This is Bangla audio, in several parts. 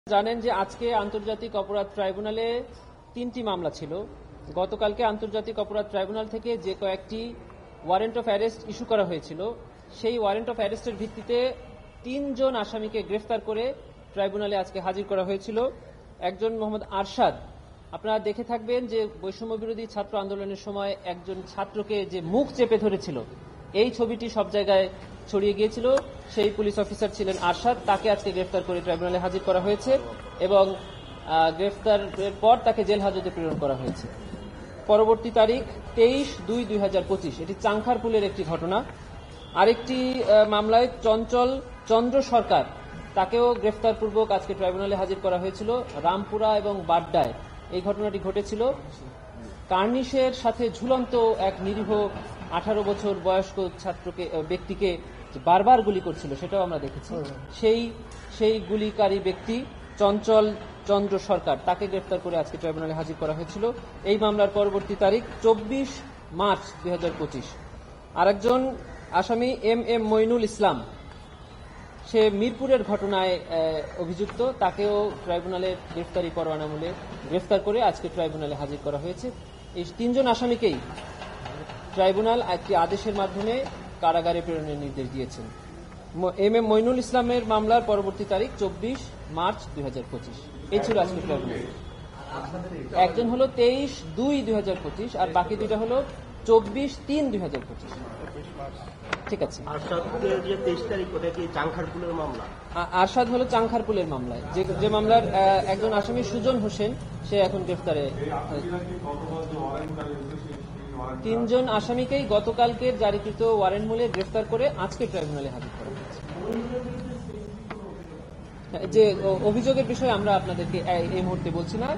জানেন যে আজকে আন্তর্জাতিক অপরাধ ট্রাইব্যুনালে 3টি মামলা ছিল। গতকালকে আন্তর্জাতিক অপরাধ ট্রাইব্যুনাল থেকে যে কয়েকটি ওয়ারেন্ট অফ অ্যারেস্ট ইস্যু করা হয়েছিল, সেই ওয়ারেন্ট অফ অ্যারেস্টের ভিত্তিতে 3 জন আসামিকে গ্রেফতার করে ট্রাইব্যুনালে আজকে হাজির করা হয়েছিল। একজন মোহাম্মদ আরশাদ, আপনারা দেখে থাকবেন যে বৈষম্য বিরোধী ছাত্র আন্দোলনের সময় একজন ছাত্রকে যে মুখ চেপে ধরেছিল, এই ছবিটি সব জায়গায় ছড়িয়ে গিয়েছিল। সেই পুলিশ অফিসার ছিলেন আরশাদ, তাকে আজকে গ্রেফতার করে ট্রাইব্যুনালে হাজির করা হয়েছে এবং গ্রেফতারের পর তাকে জেল হাজতে প্রেরণ করা হয়েছে। পরবর্তী তারিখ 23/2/2025। এটি চাংখারপুলের একটি ঘটনা। আরেকটি মামলায় চঞ্চল চন্দ্র সরকার, তাকেও গ্রেফতারপূর্বক আজকে ট্রাইব্যুনালে হাজির করা হয়েছিল রামপুরা এবং বাড্ডায়। এই ঘটনাটি ঘটেছিল কার্নিশের সাথে ঝুলন্ত এক নিরীহ 18 বছর বয়স্ক ব্যক্তিকে বারবার গুলি করছিল, সেটাও আমরা দেখেছি। সেই গুলিকারী ব্যক্তি চঞ্চল চন্দ্র সরকার, তাকে গ্রেফতার করে আজকে ট্রাইব্যুনালে হাজির করা হয়েছিল। এই মামলার পরবর্তী তারিখ 24 মার্চ 2025। আরেকজন আসামি এম মইনুল ইসলাম, সে মিরপুরের ঘটনায় অভিযুক্ত, তাকেও ট্রাইব্যুনালের গ্রেফতারি পরোয়ানা মূলে গ্রেফতার করে আজকে ট্রাইব্যুনালে হাজির করা হয়েছে। এই 3 জন আসামিকেই ট্রাইব্যুনাল একটি আদেশের মাধ্যমে কারাগারে প্রেরণের নির্দেশ দিয়েছেন। এম মইনুল ইসলামের মামলার পরবর্তী তারিখ 24 মার্চ 2025। এই ছিল আজকে ট্রাইব্যুনাল। একজন হলো 23/2/2025 আর বাকি দুইটা হলো 24/3/2025। ঠিক আছে। আরশাদ হলো চাংখারপুলের মামলায়, যে মামলার একজন আসামি সুজন হোসেন, সে এখন গ্রেফতারে। 3 জন আসামিকেই গতকালকে জারিকৃত ওয়ারেন্ট মূলে গ্রেফতার করে আজকে ট্রাইব্যুনালে হাজির করা হয়েছে। যে অভিযোগের বিষয়ে আমরা আপনাদেরকে এই মুহূর্তে বলছি না,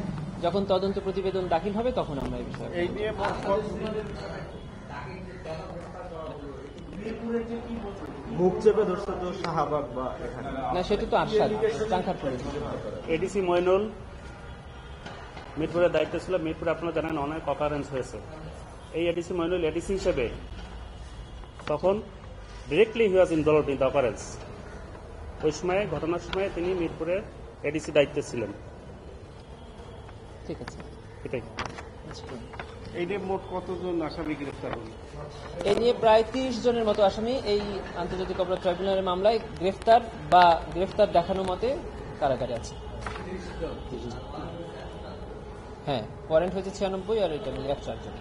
যখন তদন্ত প্রতিবেদন দাখিল হবে তখন আমরা এই বিষয়ে। মুখ চেপে ধরছে তো শাহবাগ বা না, সেটা তো আরশাদ চাংখারপুরে। এডিসি মইনুল মিরপুরের দায়িত্ব ছিল। মিরপুরে আপনারা জানেন অনেক অকারেন্স হয়েছে। এই এডিসি মইনুল এডিসি হিসেবে তখন directly he was involved in the occurrence. ওই সময় ঘটনার সময় তিনি মিরপুরের এডিসি দায়িত্বে ছিলেন। ঠিক আছে, এটাই। এই নিয়ে মোট কতজন আসামি গ্রেফতার হল? এই নিয়ে প্রায় 30 জনের মতো আসামি এই আন্তর্জাতিক অপরাধ ট্রাইব্যুনালের মামলায় গ্রেফতার দেখানো মতে কারাগারে আছে। হ্যাঁ, ওয়ারেন্ট হয়েছে 96 আর এটা 104 জন।